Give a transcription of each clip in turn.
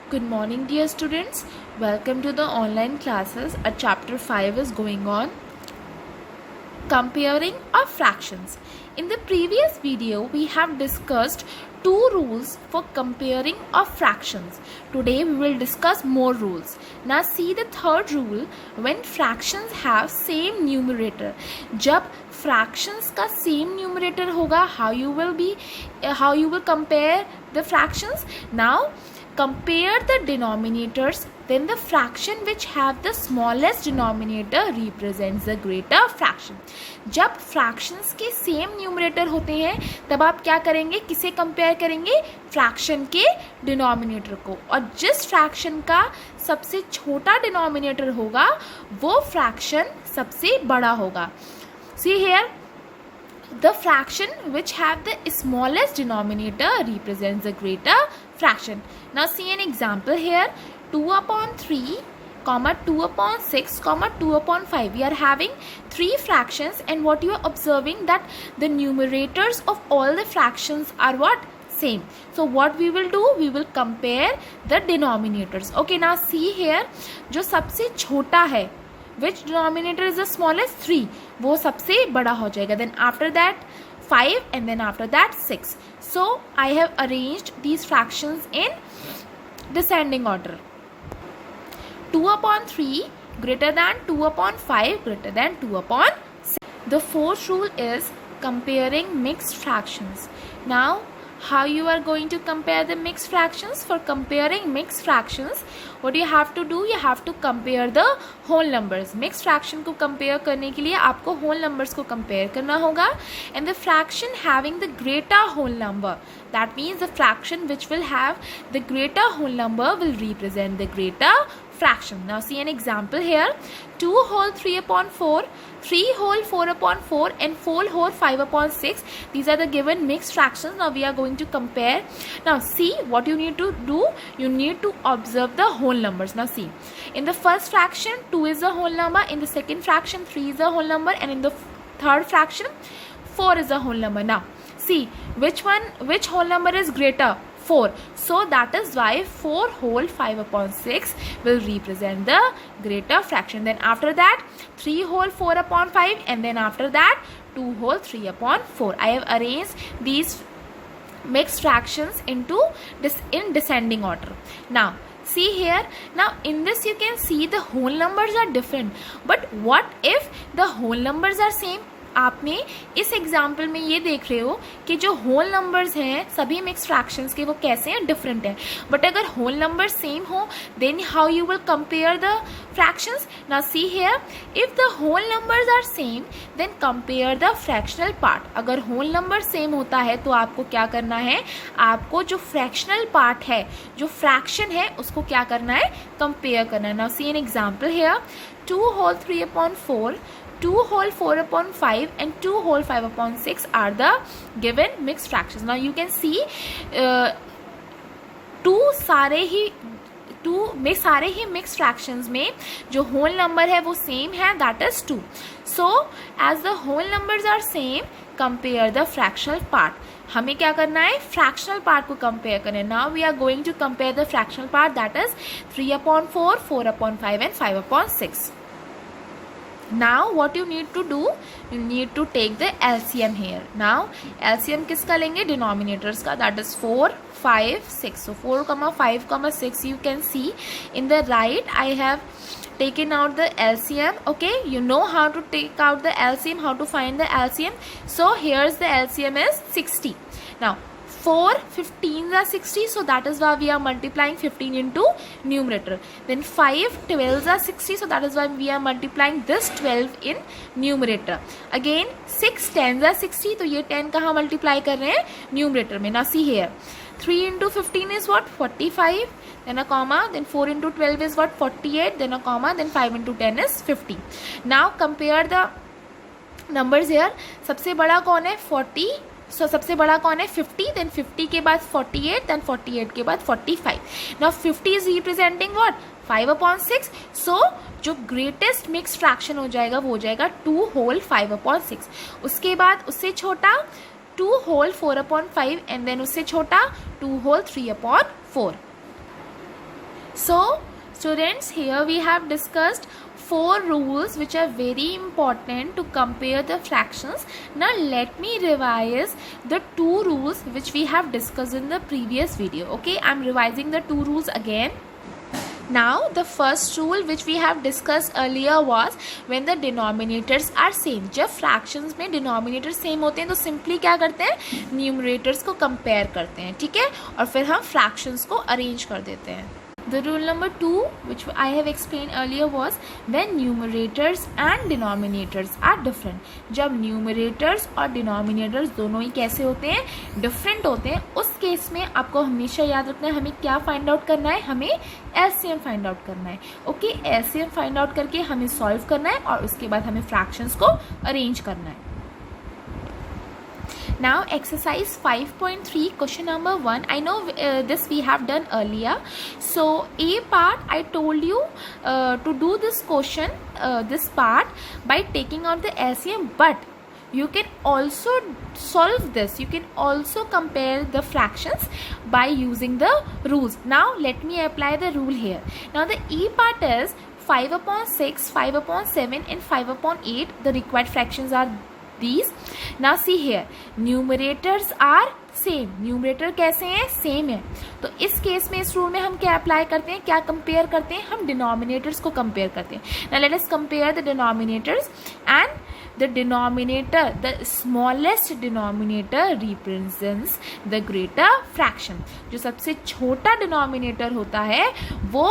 Good morning, dear students. Welcome to the online classes. Chapter 5 is going on. Comparing of fractions. In the previous video, we have discussed two rules for comparing of fractions. Today, we will discuss more rules. Now, see the third rule. When fractions have same numerator. जब fractions का same numerator होगा, how you will compare the fractions? Now, compare the denominators, then the fraction which have the smallest denominator represents the greater fraction. जब fractions के same numerator होते हैं तब आप क्या करेंगे, किसे compare करेंगे? fraction के denominator को, और जिस fraction का सबसे छोटा denominator होगा वो fraction सबसे बड़ा होगा. See here, the fraction which have the smallest denominator represents the greater fraction. Now see an example here. 2 upon 3, 2 upon 6, 2 upon 5. We are having three fractions, and what you are observing that the numerators of all the fractions are what? Same. So what we will do? We will compare the denominators. Okay, now see here, जो सबसे छोटा है, which denominator is the smallest? 3. वो सबसे बड़ा हो जाएगा. Then after that 5, and then after that 6. So I have arranged these fractions in descending order. 2 upon 3 greater than 2 upon 5 greater than 2 upon 6. The fourth rule is comparing mixed fractions. Now, how you are going to compare the mixed fractions? For comparing mixed fractions, what you have to do? You have to compare the whole numbers. Mixed fraction को compare करने के लिए आपको whole numbers को compare करना होगा, and the fraction having the greater whole number, that means the fraction which will have the greater whole number will represent the greater fraction. Now see an example here. 2 whole 3 upon 4, 3 whole 4 upon 4, and 4 whole 5 upon 6. These are the given mixed fractions. Now we are going to compare. Now see what you need to do. You need to observe the whole numbers. Now see, in the first fraction 2 is the whole number, in the second fraction 3 is the whole number, and in the third fraction 4 is the whole number. Now see which whole number is greater? 4. So that is why 4 whole 5 upon 6 will represent the greater fraction. Then after that 3 whole 4 upon 5, and then after that 2 whole 3 upon 4. I have arranged these mixed fractions in descending order. Now see here, now in this you can see the whole numbers are different, but what if the whole numbers are same? आपने इस example में ये देख रहे हो कि जो whole numbers हैं सभी मिक्स फ्रैक्शंस के वो कैसे हैं, डिफरेंट हैं. बट अगर होल नंबर सेम हो then how you will compare the fractions? Now see here, if the whole numbers are same then compare the fractional part. अगर होल नंबर सेम होता है तो आपको क्या करना है? आपको जो फ्रैक्शनल पार्ट है, जो फ्रैक्शन है, उसको क्या करना है? कंपेयर करना है. Now see an example here. 2 whole 3 upon 4, 2 whole 4 upon 5, and 2 whole 5 upon 6 are the given mixed fractions. Now you can see सारे ही mixed fractions में जो whole number है वो same है, that is 2. So as the whole numbers are same, compare the fractional part. हमें क्या करना है? fractional part को compare करना है. Now we are going to compare the fractional part, that is 3 upon 4, 4 upon 5, and 5 upon 6. Now what you need to do? You need to take the LCM here. Now LCM किसका लेंगे? Denominators का, that is 4, 5, 6. So 4, 5, 6. You can see in the right I have taken out the LCM. Okay, you know how to take out the LCM, how to find the LCM. So here's the LCM is 60. Now 4 15s are 60, so that is why we are multiplying 15 into numerator. Then 5 12s are 60, so that is why we are multiplying this 12 in numerator. Again 6 10s are 60, तो ये 10 कहाँ multiply कर रहे हैं? numerator में. Now see here, 3 into 15 is what? 45, then a comma, then 4 into 12 is what? 48, then a comma, then 5 into 10 is 50. Now compare the numbers here. सबसे बड़ा कौन है? 40. So सबसे बड़ा कौन है? 50. Then 50 के बाद 48, then 48 के बाद 45. Now 50 is representing what? 5 upon 6. So जो greatest mixed fraction हो जाएगा वो हो जाएगा 2 whole 5 upon 6. उसके बाद उससे छोटा 2 whole 4 upon 5, and then उससे छोटा 2 whole 3 upon 4. So students, here we have discussed 4 rules which are very important to compare the fractions. Now let me revise the 2 rules which we have discussed in the previous video. Okay, I'm revising the 2 rules again. Now the first rule which we have discussed earlier was when the denominators are same. जब fractions में denominators same होते हैं तो simply क्या करते हैं, numerators को compare करते हैं, ठीक है, और फिर हम fractions को arrange कर देते हैं. The rule number 2 which I have explained earlier was when numerators and denominators are different. जब numerators और denominators दोनों ही कैसे होते हैं, different होते हैं, उस केस में आपको हमेशा याद रखना है हमें क्या फाइंड आउट करना है, हमें LCM फाइंड आउट करना है. ओके, LCM फाइंड आउट करके हमें सॉल्व करना है और उसके बाद हमें फ्रैक्शंस को अरेंज करना है. Now exercise 5.3 question number 1. I know this we have done earlier. So A part I told you to do this question, this part by taking out the LCM, but you can also solve this. You can also compare the fractions by using the rules. Now let me apply the rule here. Now the E part is 5 upon 6, 5 upon 7 and 5 upon 8. The required fractions are these. Now see here, numerators are same. Numerator कैसे हैं, same है. तो इस case में इस rule में हम क्या अप्लाई करते हैं, क्या कंपेयर करते हैं, हम डिनोमिनेटर्स को कंपेयर करते हैं. Now let us compare the denominators, and the denominator, the smallest denominator represents the greater fraction. जो सबसे छोटा डिनोमिनेटर होता है वो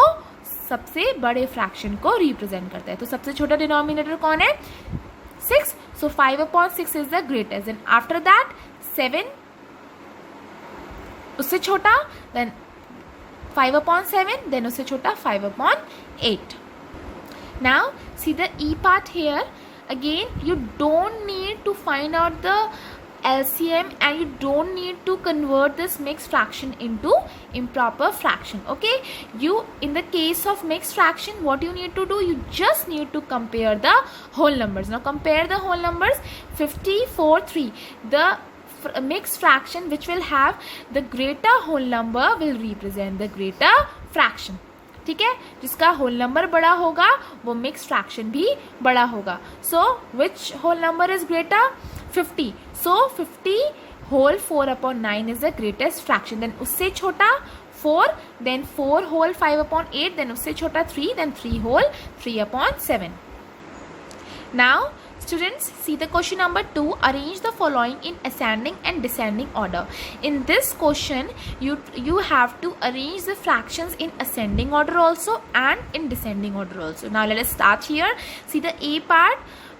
सबसे बड़े फ्रैक्शन को रिप्रेजेंट करता है. तो सबसे छोटा डिनोमिनेटर कौन है, 6. So 5 upon 6 is the greatest. Then after that 7 उससे छोटा, then 5 upon 7, then उससे छोटा 5 upon 8. Now see the E part here. Again you don't need to find out the LCM and you don't need to convert this mixed fraction into improper fraction. Okay, you in the case of mixed fraction what you need to do, you just need to compare the whole numbers. Now compare the whole numbers. 54 3, the mixed fraction which will have the greater whole number will represent the greater fraction. ठीक है, जिसका whole number बड़ा होगा वो mix fraction भी बड़ा होगा. So which whole number is greater, 50. So 50 whole 4 upon 9 is the greatest fraction. Then उससे छोटा 4, देन 4 होल 5 अपॉन 8, देन उससे छोटा 3, then 3 whole 3 upon 7. Now students, see the question number 2. Arrange the following in ascending and descending order. In this question you have to arrange the fractions in ascending order also and in descending order also. Now let us start here. See the A part.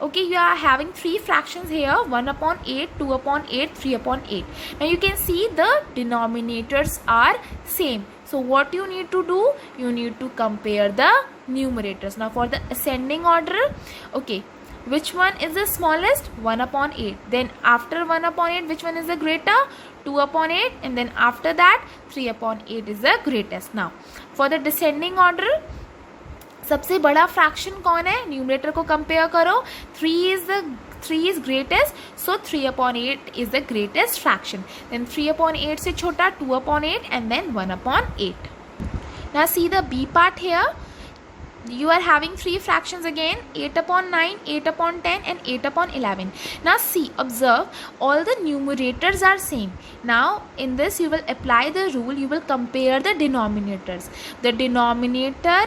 Okay, you are having 3 fractions here, 1 upon 8, 2 upon 8, 3 upon 8. Now you can see the denominators are same. So what you need to do, you need to compare the numerators. Now for the ascending order, okay, which one is the smallest, 1 upon 8. Then after 1 upon 8 which one is the greater, 2 upon 8, and then after that 3 upon 8 is the greatest. Now for the descending order, सबसे बड़ा fraction कौन है, numerator को compare करो. 3 is greatest, so 3 upon 8 is the greatest fraction. Then 3 upon 8 से छोटा 2 upon 8 and then 1 upon 8. Now see the B part here. You are having 3 fractions again, 8 upon 9, 8 upon 10 and 8 upon 11. Now see, observe, all the numerators are same. Now in this you will apply the rule, you will compare the denominators. The denominator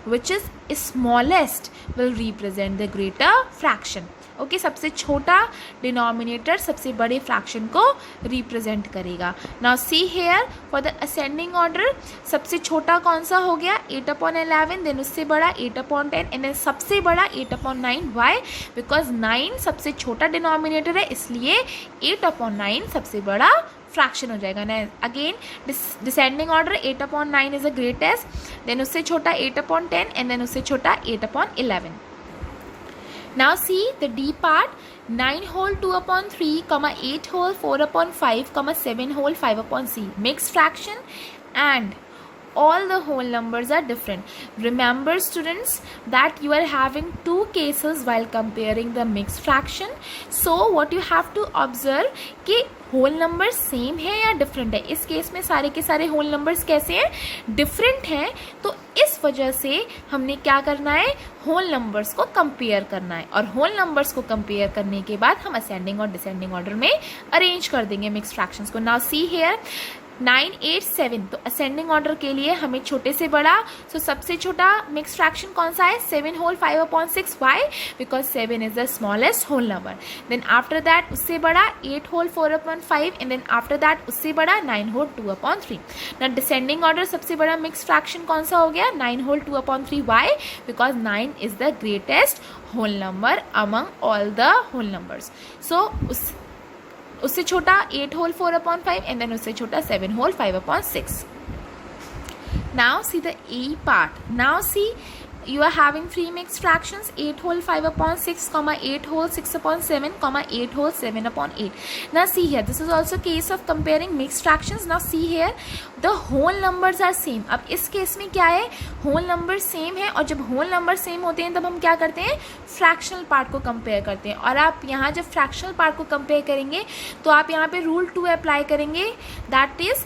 which is smallest will represent the greater fraction. Okay, सबसे छोटा denominator सबसे बड़े fraction को represent करेगा. Now see here for the ascending order, सबसे छोटा कौन सा हो गया, 8 अपॉन 11, देन उससे बड़ा 8 अपॉन 10 एंड देन सबसे बड़ा 8 अपॉन 9. वाई, बिकॉज 9 सबसे छोटा डिनोमिनेटर है, इसलिए 8 अपॉन 9 सबसे बड़ा फ्रैक्शन हो जाएगा. ना again descending order, 8 upon 9 is the greatest, then उससे छोटा 8 अपॉन 10 एंड देन उससे छोटा 8 upon 11. Now see the D part. 9 whole 2 upon 3, 8 whole 4 upon 5, 7 whole 5 upon C. Mixed fraction and all the whole numbers are different. Remember students that you are having 2 cases while comparing the mixed fraction. So what you have to observe कि whole number same है या different है। इस case में सारे के सारे whole numbers कैसे हैं, डिफरेंट हैं, तो इस वजह से हमने क्या करना है, होल नंबर्स को कंपेयर करना है, और होल नंबर्स को कंपेयर करने के बाद हम असेंडिंग और डिसेंडिंग ऑर्डर में अरेंज कर देंगे मिक्स फ्रैक्शंस को। नाउ सी हियर 9, 8, 7, तो असेंडिंग ऑर्डर के लिए हमें छोटे से बड़ा, तो सबसे छोटा मिक्स फ्रैक्शन कौन सा है, 7 whole 5/6, why, because 7 is the smallest whole number. Then after that उससे बड़ा 8 whole 4/5, and then after that उससे बड़ा 9 होल 2/3। ना डिसेंडिंग ऑर्डर सबसे बड़ा मिक्स फ्रैक्शन कौन सा हो गया, 9 whole 2/3, why, because 9 is the greatest whole number among all the whole numbers. So उससे छोटा 8 होल 4/5, एंड देन उससे छोटा 7 whole 5/6. Now see the A part. Now see, you are having three mixed fractions, 8 whole 5/6, 8 whole 6/7, 8 whole 7/8. Now see here, this is also case of comparing mixed fractions. Now see here, the whole numbers are same. अब इस case में क्या है, whole number same है, और जब whole number same होते हैं तब हम क्या करते हैं, फ्रैक्शनल पार्ट को कंपेयर करते हैं। और आप यहाँ जब फ्रैक्शनल पार्ट को कंपेयर करेंगे तो आप यहाँ पे रूल 2 अप्लाई करेंगे, दैट इज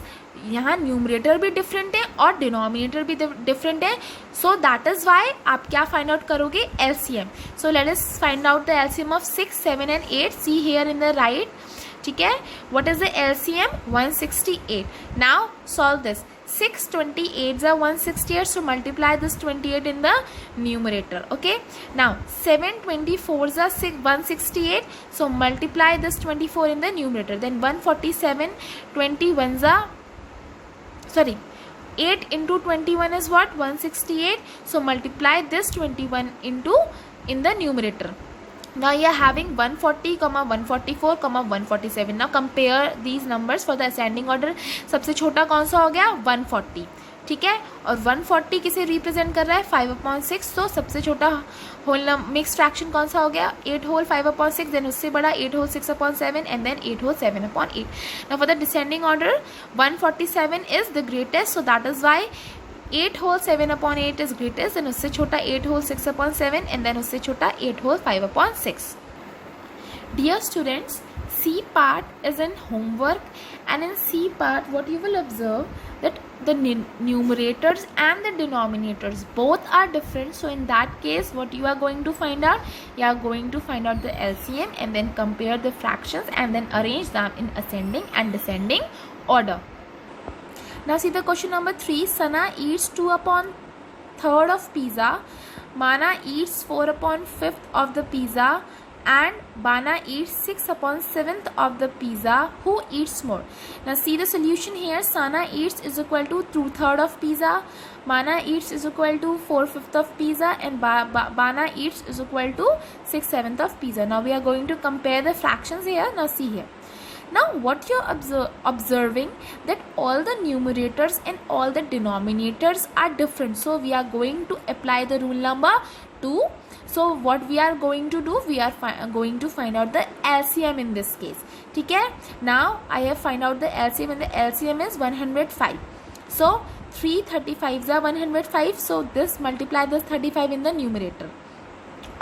यहाँ न्यूमरेटर भी डिफरेंट है और डिनोमिनेटर भी डिफरेंट है। सो दैट इज वाई आप क्या फाइंड आउट करोगे, LCM. So let us find out the LCM of 6, 7 and 8. See here in the right, ठीक है, what is the LCM, 168. Now solve this. 6 28s are 168, so multiply this 28 in the numerator. Okay, now 7 24s are 168, so multiply this 24 in the numerator. Then 147 21s are, sorry, 8 into 21 is what, 168, so multiply this 21 into in the numerator. Now you are having 140, 144, 147. Now compare these numbers for the ascending order. सबसे छोटा कौन सा हो गया, 140, ठीक है, और 140 किसे रिप्रेजेंट कर रहा है, 5/6. तो सबसे छोटा होल मिक्स फ्रैक्शन कौन सा हो गया, 8 होल 5/6, देन उससे बड़ा 8 whole 6/7, and then 8 whole 7/8. Now for the descending order, 147 is the greatest, so that is why 8 whole 7/8 is greatest, and उससे छोटा 8 whole 6/7, and then उससे छोटा 8 whole 5/6. Dear students, C part is in homework, and in C part what you will observe that the numerators and the denominators both are different. So in that case what you are going to find out, you are going to find out the LCM and then compare the fractions and then arrange them in ascending and descending order. Now see the question number 3. Sana eats 2/3 of pizza, Mana eats 4/5 of the pizza, and Bana eats 6/7 of the pizza. Who eats more? Now see the solution here. Sana eats is equal to 2/3 of pizza, Mana eats is equal to 4/5 of pizza, and Bana eats is equal to 6/7 of pizza. Now we are going to compare the fractions here. Now see here. Now what you are observing that all the numerators and all the denominators are different. So we are going to apply the rule number 2. So what we are going to do, we are going to find out the LCM in this case. ठीक है, now I have find out the LCM, and the LCM is 105. So 3 35s are 105. So this multiply this 35 in the numerator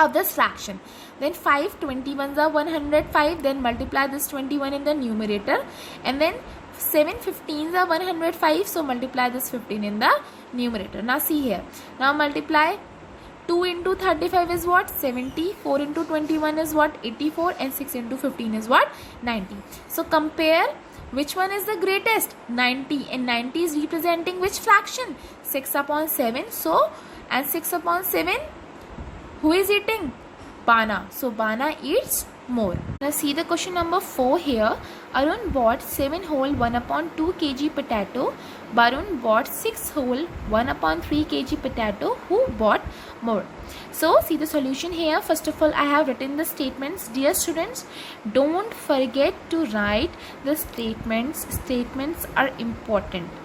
of this fraction. Then 5 21s are 105, then multiply this 21 in the numerator, and then 7 15s are 105, so multiply this 15 in the numerator. Now see here, now multiply 2 into 35 is what, 70, 4 into 21 is what, 84, and 6 into 15 is what, 90. So compare which one is the greatest, 90, and 90 is representing which fraction, 6/7. So and 6/7, who is eating, Bana. So Bana eats more. Now see the question number 4 here. Arun bought 7 whole 1/2 kg potato. Barun bought 6 whole 1/3 kg potato. Who bought more? So see the solution here. First of all, I have written the statements. Dear students, don't forget to write the statements. Statements are important.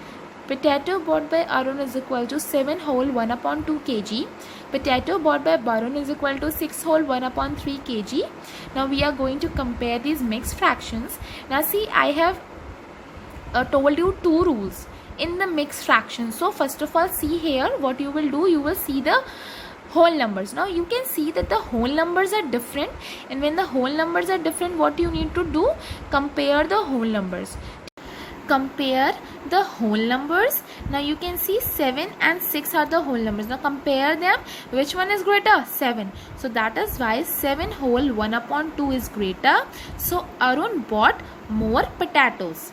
Potato bought by Arun is equal to 7 whole 1/2 kg. Potato bought by Barun is equal to 6 whole 1/3 kg. Now we are going to compare these mixed fractions. Now see, I have told you 2 rules in the mixed fractions. So first of all, see here what you will do. You will see the whole numbers. Now you can see that the whole numbers are different, and when the whole numbers are different, what you need to do? Compare the whole numbers. Compare the whole numbers. Now you can see 7 and 6 are the whole numbers. Now compare them. Which one is greater? 7. So that is why 7 whole 1/2 is greater. So Arun bought more potatoes.